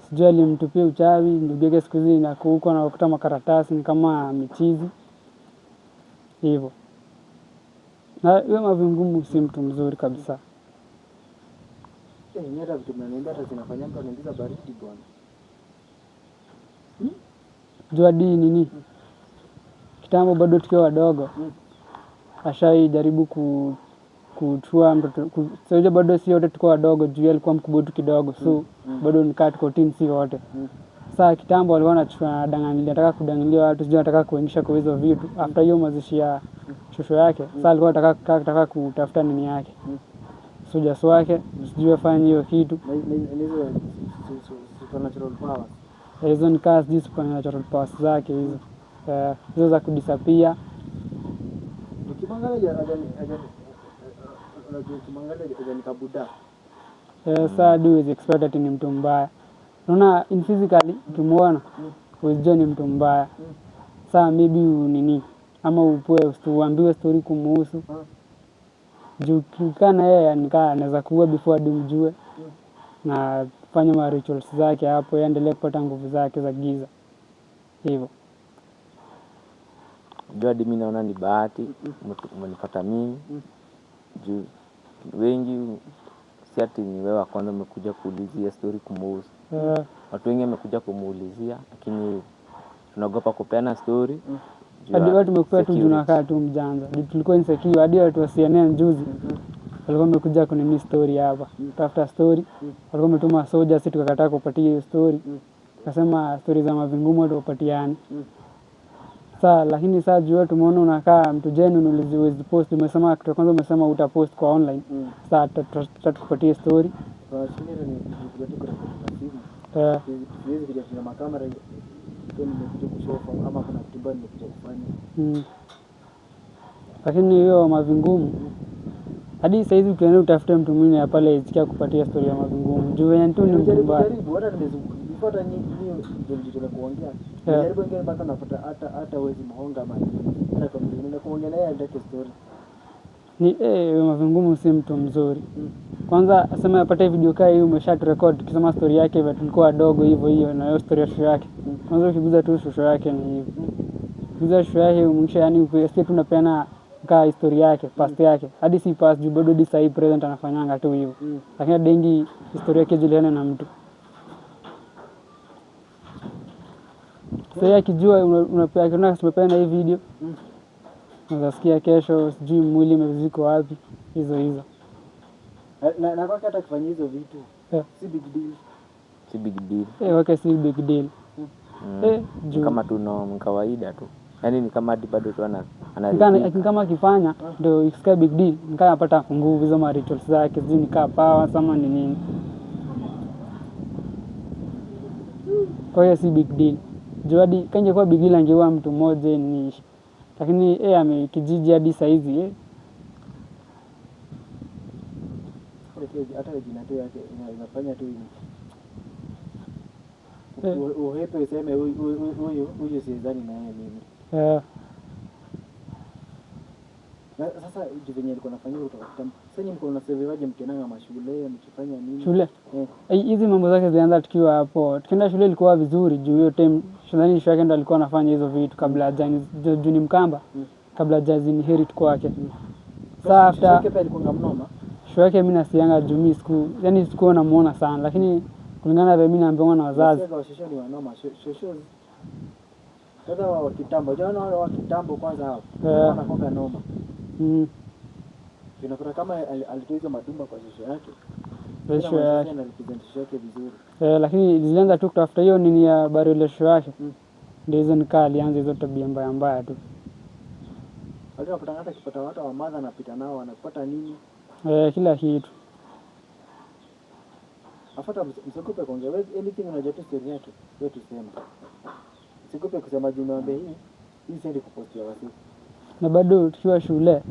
Sijui alimtupia uchawi, ndugu yake siku hizi na huko na kukuta makaratasi ni kama michizi. Hivyo. Na yule Mavingumu si mtu mzuri kabisa. Nyata vitu mnaniambia hata zinafanya mtu anaingiza baridi bwana. Jua di nini? Kitambo bado tukiwa wadogo. Ashai jaribu kutua mtoto. Sasa bado si wote tukiwa wadogo, juu alikuwa mkubwa tu kidogo. So bado nikaa tuko teen si wote. Sasa kitambo alikuwa anachukua danganyilia, anataka kudangilia watu, sijui anataka kuingisha kwa hizo vitu. After hiyo mazishi ya shosho yake, sasa alikuwa anataka kutafuta nini yake. Sojas wake, sijui afanye hiyo kitu. Hizo supernatural powers. Hizo ni kazi sijui supernatural powers zake hizo. Hizo za kudisappear. Ukimwangalia ajani kabuda. Sasa do is expected ni mtu mbaya. Unaona in physically ukimwona usijue ni mtu mbaya. Sasa maybe nini ama uambiwe story kumuhusu. Juu kana yeye anaweza kuua before hadi umjue. Na fanya ma rituals zake hapo yaendelee kupata nguvu zake za giza. Hivyo. Juu hadi mimi naona ni bahati umenipata mimi. Juu wengi si ati ni wewe wa kwanza umekuja kuulizia story kumuhusu. Watu wengi wamekuja kumuulizia lakini tunaogopa kupeana story. Hadi watu tumekupea tu tunakaa tu mjanja. Tulikuwa insecure hadi watu wa CNN juzi. Walikuwa wamekuja kunini story hapa. Tafuta story. Walikuwa wametuma soja sisi tukakataa kupatia hiyo story. Akasema story za Mavingumu tukapatiane. Sasa lakini sasa juu tumeona unakaa mtu genuine ulizi post umesema kitu kwanza umesema utapost kwa online. Sasa tutakupatia story. Kwa shule ni kitu kwa simu. Hizi video zina makamera ndio nimekuja kushofa ama kuna kitu bado nimekuja kufanya. Lakini hiyo Mavingumu hadi sasa hizi ukienda utafute mtu mwingine pale isikia kupatia story ya Mavingumu. Juu yeye tu ni mbaya. Karibu hata nimezunguka nyinyi ndio ndio kuongea. Jaribu ngine mpaka nafuta hata wezi mahonga mali. Na kwa mimi kuongea naye ndio story. Ni Mavingumu si mtu mzuri. Kwanza asema apate video kaa hii umeshat record tukisema story yake hivyo tulikuwa wadogo hivyo hiyo na hiyo story ya shosho yake. Kwanza ukiguza tu shosho yake ni hivyo. Ukiguza shosho yake umwisha yani ukisikia tu unapeana kaa historia yake, past yake. Hadi si past juu bado hadi present anafanyanga tu hivyo. Lakini dengi historia yake juliana na mtu. Sasa akijua unapeana tumepeana hii video. Unasikia kesho sijui mwili umeziko wapi hizo. Na kwa hata kufanya hizo vitu. Si big deal. Si big deal. Okay, si big deal. Kama tu no kawaida tu. Yaani ni kama hadi bado tu ana kama akifanya ndio isikia big deal. Nikaa apata nguvu hizo ma rituals zake, sijui nikaa power sama ni nini. Kwa hiyo si big deal. Juu hadi kanje kwa big deal angeua mtu mmoja ni lakini amekijiji hadi saizi hata jina tu yake inafanya tu hivi. Uhepe useme huyu sidhani na yeye mimi. Sasa venye alikuwa anafanyia kutoka kitambo. Sasa nyinyi mko na survivaje mkienanga mashule mkifanya nini? Shule. Hizi mambo zake zilianza tukiwa hapo. Tukienda shule ilikuwa vizuri juu hiyo time shuleni shule yake ndo alikuwa anafanya hizo vitu kabla hajani Mkamba. Kabla hajazi inherit kwake. Sasa after shule alikuwa mnoma. Shule yake mimi nasianga juu mimi yani sikuwa namuona sana lakini kulingana na mimi naambiwa na wazazi. Sasa shosho ni wanoma. Shosho sasa wa kitambo. Jana wa kitambo kwanza hao. Wanakoga noma. Inakuwa kama alitoa hizo madumba kwa shosho yake. Shosho yake na representation yake vizuri. Lakini zilianza tu kutafuta hiyo nini ya burial shosho yake. Ndio hizo nikaa alianza hizo tabia mbaya tu. Wale wanapata hata kipata watu wa madha anapita nao wanapata nini? Kila kitu. Afuata msikupe kuongea anything unajua tu story yake. Wewe tuseme. Sikupe kusema jina ambaye hii siendi kupostia wasi. Na bado tukiwa shule.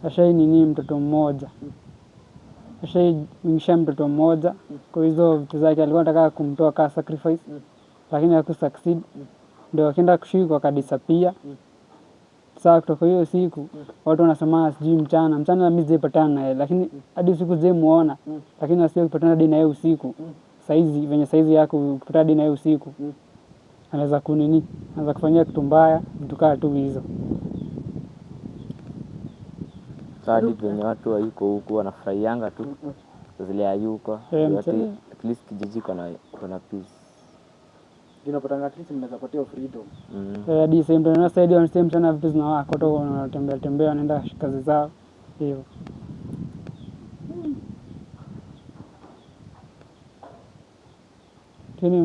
Ashai nini mtoto mmoja. Ashai msha mtoto mmoja. Kwa hizo vitu zake alikuwa anataka kumtoa kama sacrifice. Lakini hakusucceed. Ndio akaenda kushikwa akadisappear. Sasa kutoka hiyo siku watu wanasema sijui mchana mimi sijapatana naye lakini hadi usiku je muona lakini asiye kupatana hadi na yeye usiku saizi venye saizi yako ukipata hadi naye usiku anaweza anaweza kufanyia kitu mbaya, vitu kaa tu hizo. Hadi venye watu hayuko huku wanafurahianga tu zile hayuko. At least kijiji kuna peace. Unapata at least mnaweza patia freedom. Hadi same time na side on same sana vitu zinawaka, watu wanatembea wanaenda kazi zao hivyo. Kini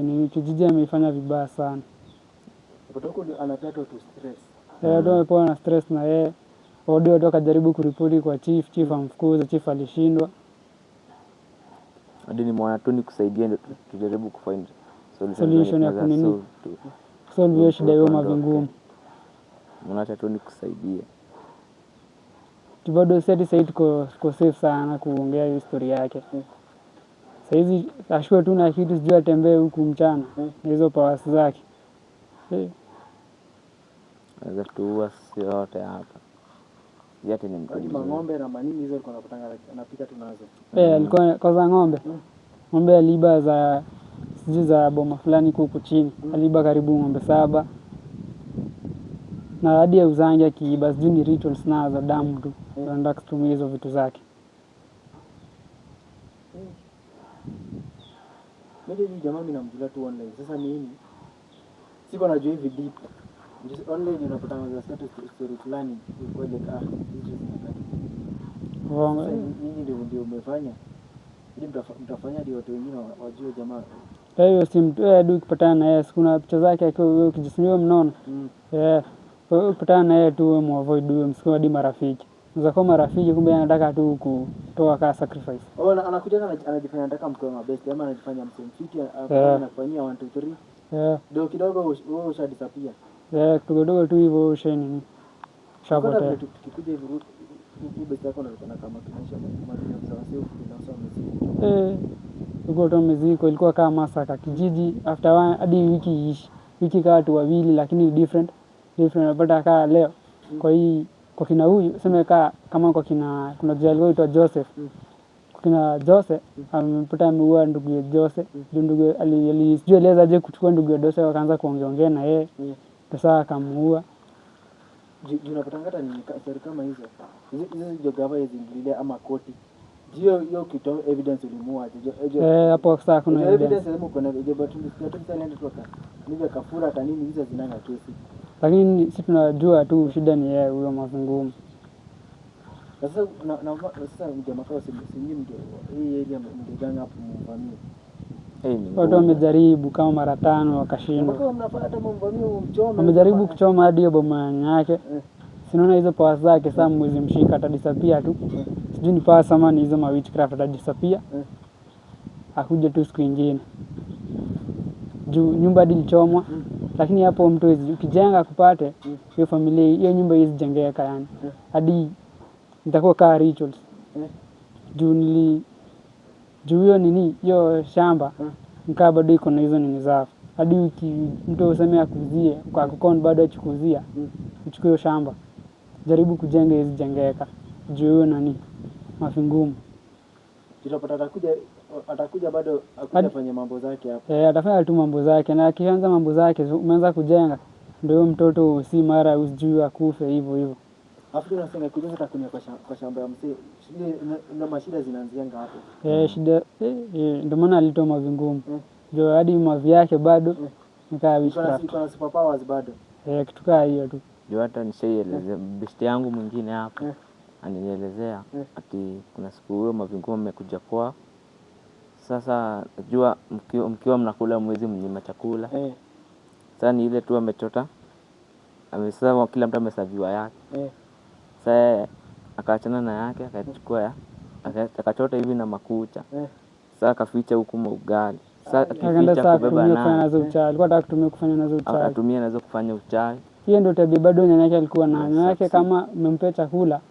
ni kijiji ameifanya vibaya sana. Kutoka anapata tu stress. Ndio amepoa na stress na yeye. Watu wakajaribu kuripoti kwa chief amfukuze, chief alishindwa. Hadi ni mwana tu ni kusaidia ndio tujaribu kufind solution ya solve hiyo shida hiyo mavingumu. Mwana tu ni kusaidia. Bado sasa tuko safe sana kuongea hiyo story yake. Saizi ashua tu na kitu sijui atembee huku mchana na hizo powers zake. Anaweza tuua yote hapa. Yote ni mtu. Ng'ombe na manini hizo alikuwa anapika tu nazo. Alikuwa kwa ng'ombe. Ng'ombe aliba za boma fulani huko chini. Aliba karibu ng'ombe 7. Na hadi ya uzangi akiiba sijui ni rituals na za damu tu. Anaenda kutumia hizo vitu zake. Mimi jamaa mimi namjua tu online. Sasa nini? Siko najua hivi deep. Just online unapata status story fulani kwa ile hizo zinataka. Nini ndio umefanya? Ili mtafanya ndio watu wengine wajue jamaa. Hiyo si mtu hadi ukipatana na yeye kuna picha zake akiwa ukijisimia mnono. Ukipatana na yeye tu muavoid huyo msiko hadi marafiki. Unaweza kuwa marafiki kumbe anataka tu kutoa ka sacrifice. Anakuja anajifanya anataka mkoa mabest ama anajifanya msemfiti anafanyia 1 2 3. Kidogo wewe ushadisapia. Kidogo tu hivyo usheni. Shapotea. Tukikuja hivi best yako na kama tunaisha madini za wasio binafsi. Uko tu mziko ilikuwa kama masaka kijiji after hadi wiki kaa watu wawili lakini different napata kaa leo. Kwa kina huyu sema kama kwa kina kuna jali wetu Joseph. Kwa kina Joseph amepata ameua ndugu ya Joseph. Ndugu alijua leza aje kuchukua ndugu ya Joseph akaanza kuongea na yeye. Sasa akamuua. Unapata ngata ni story kama hizo. Hizo jogava hizo ama koti. Hiyo kitu evidence ulimuua aje. Hapo sasa kuna evidence sema kuna video but tunataka nenda tu niwe kafura hata nini hizo zinanga kesi. Lakini sisi tunajua tu shida ni yeye huyo mavingumu. Sasa sasa jamaa kwa sisi ndio hii area mngeganga hapo mvamie. Watu wamejaribu kama mara 5 wakashindwa. Kama mnapata mvamie umchome. Wamejaribu kuchoma hadi hiyo boma yake. Sinaona hizo powers zake sasa mwezi mshika atadisapia tu. Sijui ni powers ama ni hizo witchcraft atadisapia. Akuja tu siku nyingine. Juu nyumba ilichomwa. Lakini hapo mtu ukijenga kupate hiyo familia hiyo nyumba hizi jengeka yani. Hadi itakuwa kaa rituals. Juu hiyo nini hiyo shamba nikaa bado iko na hizo nini zao. Hadi mtu useme akuzie kwa kukon bado achukuzia. Uchukue hiyo shamba. Jaribu kujenga hizi jengeka. Juu hiyo nani mafingumu. Tutapata atakuja bado akuja fanya mambo zake hapo. Atafanya tu mambo zake na akianza mambo zake umeanza kujenga ndio mtoto si mara usijui akufe hivyo. Afu unasema kuja hata kwa shamba ya mzee. Ndio mashida zinaanzianga hapo. Shida ndio maana alitoa mavingumu. Ndio hadi mavi yake bado nikaa witchcraft. Kuna super powers bado. Kitu kaa hiyo tu. Ndio hata nishaelezea besti yangu mwingine hapa. Anielezea ati kuna siku huyo mavingumu amekuja kwa sasa najua mkiwa mnakula mwezi mnyima chakula. Sasa ni ile tu amechota. Amesema kila mtu amesaviwa yake. Sasa akaachana na yake akachukua akachota hivi na makucha. Sasa akaficha huko ugali. Sasa akificha kubeba nazo uchawi. Alikuwa anataka kutumia kufanya nazo uchawi. Akatumia nazo kufanya uchawi. Hiyo ndio tabia bado nyanya yake alikuwa nayo. Yake kama umempea chakula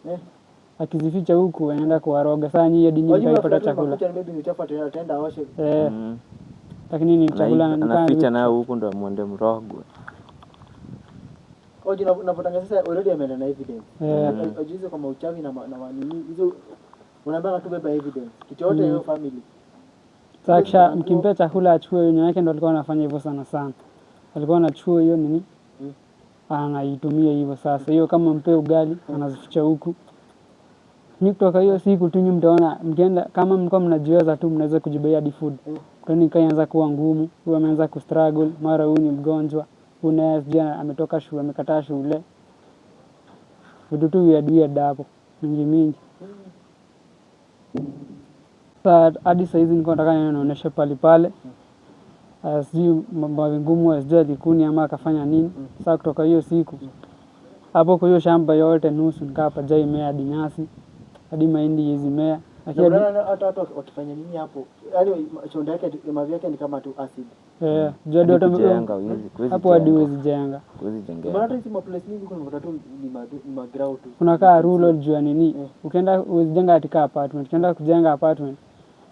akizificha huku anaenda kuwaroga. Sasa nyinyi hadi nyinyi mtapata chakula. Lakini ni chakula anaficha nayo huku ndo muende mrogwe. Unapotanga sasa already ameenda na evidence. Ajizo kama uchawi na nini hizo Unaambia tu beba evidence. Kitu yote hiyo family. Sasa kisha mkimpea chakula achukue, wenyewe yake ndo alikuwa anafanya hivyo sana sana. Alikuwa anachukua hiyo nini? Anaitumia hivyo sasa. Hiyo kama mpe ugali anazificha huku. Ni kutoka hiyo siku tu nyinyi mtaona mkienda kama mlikuwa mnajiweza tu mnaweza kujibaia hadi food. Kwani ikaanza kuwa ngumu, huyu ameanza kustruggle, mara huyu ni mgonjwa, huyu naye ametoka shule, amekataa shule. Vitu tu weird hapo mingi. Sasa hadi saa hizi nilikuwa nataka nionyeshe pale. Sijui mambo ngumu sijui alikuni ama akafanya nini. Sasa kutoka hiyo siku hapo kwa hiyo shamba yote nusu nikaa hapa jai mea hadi nyasi hadi mahindi hizi mea. Lakini hata watu wakifanya nini hapo? Yaani chonda yake mavi yake ni kama tu acid. Jadi watu kujenga hapo hadi huwezi jenga. Huwezi jengea. Maana hizi place nyingi kuna tu ni magrau tu. Unakaa rural jua nini? Ukienda huwezi jenga katika apartment. Ukienda kujenga apartment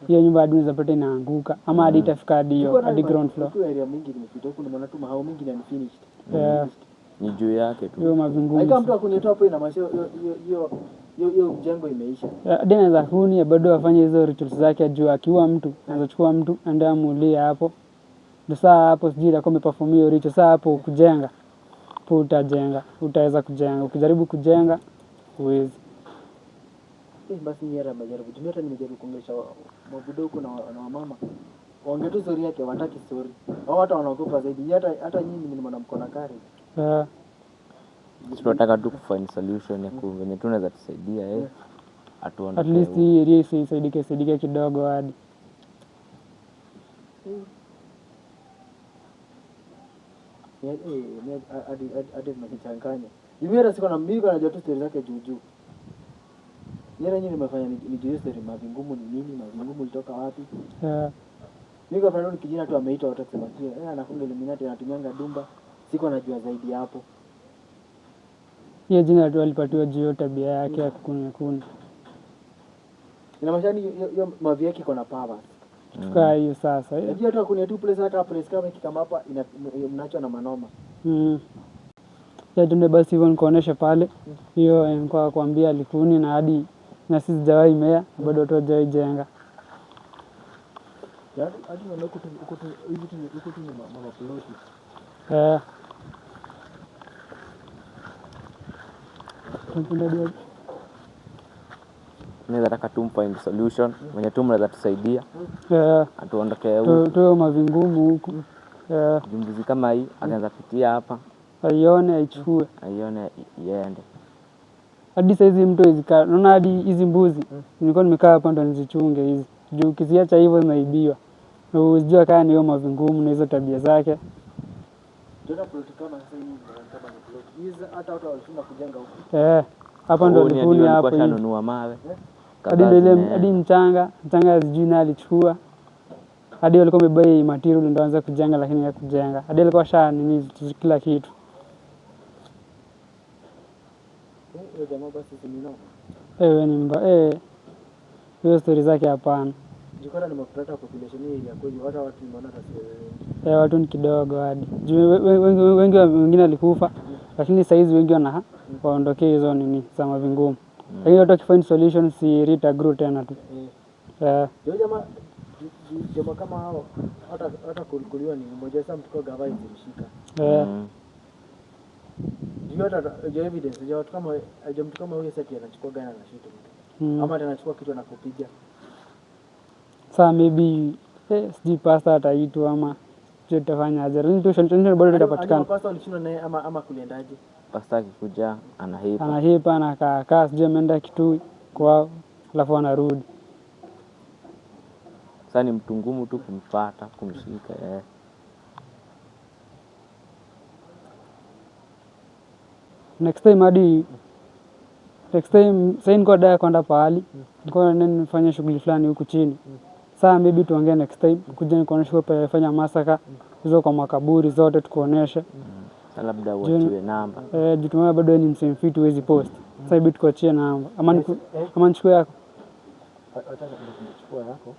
hiyo nyumba hadi unaweza inaanguka ama hadi itafika hadi ground floor. Kwa area mingi nimepita huko na maana tu mahao mingi ni unfinished. Ni juu yake tu. Hiyo mavingumu. Haika mtu akunitoa hapo ina masho hiyo jengo imeisha. Hadi anaweza kuni bado afanye hizo rituals zake juu akiua mtu, anaweza chukua mtu aende amulie hapo. Ndio saa hapo sijui atakuwa ameperform hiyo ritual. Saa hapo kujenga. Utajenga, utaweza kujenga. Ukijaribu kujenga huwezi. Basi ni yara majaribu. Jumia hata nimejaribu kuongelesha mabudo huko na wamama. Waongee tu story yake, wataki story. Hao watu wanaogopa zaidi. Hata nyinyi nimeona mko na kari. Tunataka tu kufind solution ya venye tunaweza tusaidia at least hii area isaidike kidogo hadi. Hadi mnakichanganya. Jumia siko na mimi najua tu story zake juu. Yeye yenyewe nimefanya nijue story mavingumu ni nini, mavingumu ilitoka wapi. Mimi kwa mfano kijana tu ameitwa watu kusema anafunga Illuminati anatumianga dumba. Siko najua zaidi hapo. Hiyo jina tu alipatiwa juu tabia yake ya kukuni. Inamaanisha hiyo mavi yake iko na power. Tukaa hiyo sasa. Unajua tu kuna tu place hata place kama kama hapa mnacho na manoma. Ya tunde basi hivyo nikuonesha pale. Hiyo nilikuwa kuambia alikuni na hadi na sisi jawahi mea bado watu hawajawahi jenga. Hadi uko tu mama ploti. Naweza taka find solution mwenye tu mnaweza tusaidia. Atuondokee huko. Tuwe mavingumu huku. Jumbuzi kama hii anaweza pitia hapa. Aione aichukue. Aione iende. Hadi saa hizi mtu hizi naona hadi hizi mbuzi. Nilikuwa nimekaa hapa ndo nizichunge hizi. Juu ukiziacha hivyo zinaibiwa. Na usijua kama ni hiyo mavingumu na hizo tabia zake. Ndio ploti kama sasa hivi kama ni ploti. Hizi hata watu walishinda kujenga huko. Hapa ndo alikuni hapo hivi. Washanunua mawe. Hadi mchanga sijui na alichukua. Hadi walikuwa wamebai material ndio anza kujenga lakini ya kujenga. Hadi alikuwa kila kitu. Jamaa basi simino. Ni hiyo story zake hapana. Jukara nimepata population hii ya kweli hata watu nimeona hata watu ni kidogo hadi. Wengi wengine walikufa lakini saa hizi wengi waondokee hizo nini za mavingumu. Lakini watu wakifind solution si grow tena tu. Jamaa kama hao hata kuliwa ni mmoja sasa mtu kwa gavana zilishika. Ndio hata evidence ya watu kama mtu kama huyo sasa anachukua gani anashuta mtu. Ama anachukua kitu anakupiga. Sasa maybe sijui pasta ataitwa ama tutafanya aje. Ndio solution bado itapatikana. Pasta alishinda naye ama kuliendaje? Pasta akikuja anahepa anakaa sijui ameenda Kitui kwao alafu anarudi. Sasa ni mtu ngumu tu kumpata kumshika Next time sasa niko daya kwenda pahali niko nifanye shughuli fulani huku chini. Sasa maybe tuongee next time kuja nikuoneshe kwa fanya masaka hizo kwa makaburi zote tukuoneshe. Labda uachiwe namba. Jutumia bado ni msame fit huwezi post. Sasa hivi tukuachie namba. Ama nichukue yako. Hata nichukue yako.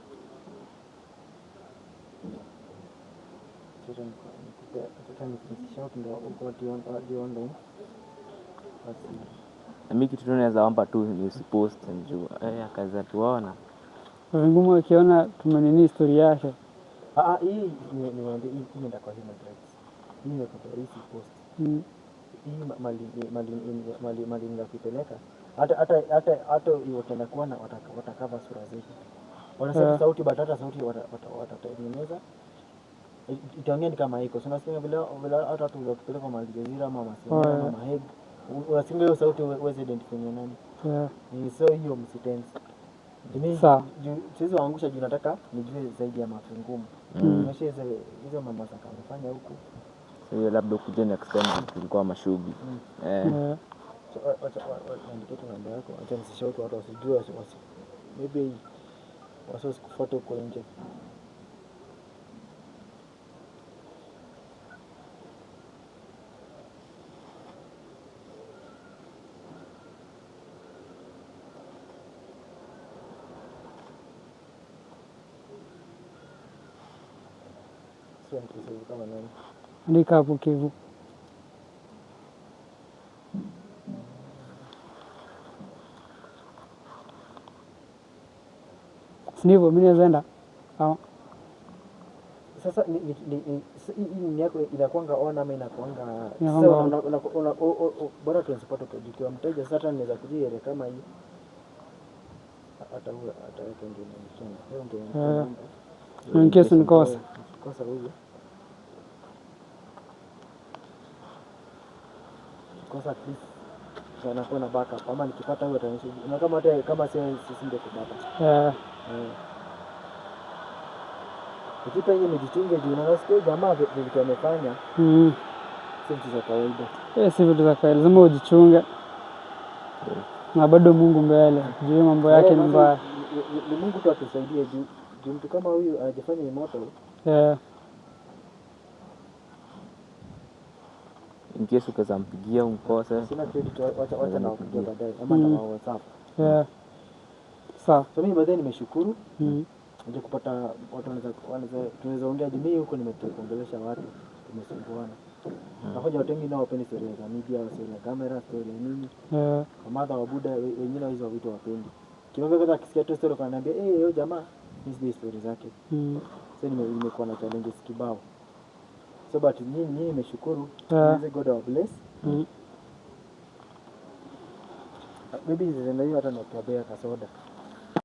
Sasa nikishout ndio uko online. Basi Na mimi kitu tu naweza omba tu ni usipost njoo. Akaanza tuona. Vingumu akiona tumenini historia yake. Hii niwaambie hii imeenda kwa human rights. Hii imekuwa hii post. Hii mali ninakupeleka. Hata wataenda kuona watakava sura zetu. Wanasema sauti hata sauti watatengeneza. Itaongea ni kama iko. So unasikia vile hata watu wakipeleka Al Jazeera ama Masema ama Hague. Unasikia hiyo sauti uweze identify ni nani. So hiyo msitense. Siwezi waangusha juu nataka nijue zaidi ya mafu ngumu. Nimesha hizo mambo za kufanya huku. So hiyo labda ukuje next time tulikuwa mashughuli. So acha andike namba yako, acha nisishout watu wasijue maybe wasikufuate huko nje. Kama nani? Andika hapo Kivu. Sinivo mimi naenda. Sasa hii yako inakuanga on ama inakuanga bora tunasipata kwa mteja. Sasa naweza kujia ile kama hii ataweka ngine in case nikosa huyo kosa please sana kwa na backup ama nikipata huyo atanisha na kama hata kama sisi ndio kupata ukipa yeye mjitunge juu na nasikia jamaa vile amefanya si vitu za kawaida si vitu za kawaida lazima ujichunge na bado Mungu mbele juu mambo yake ni mbaya ni Mungu tu atusaidie juu mtu kama huyu anajifanya immortal in case ukazampigia umkose sina credit wacha na kupigia baadaye ama na WhatsApp sawa so mimi baadaye nimeshukuru nje kupata watu tunaweza ongea jamii huko nimetuongelesha watu tumesumbuana nahoja watu wengi nao wapende story za media story ya kamera story ya nini wamadha wa Buda wengine hizo vitu wapendi kiwango kama kisikia tu story kananiambia hiyo jamaa hizi story zake sasa nimekuwa na challenges kibao so but nyinyi nimeshukuru God of bless maybe zinaenda hiyo hata na tabia kasoda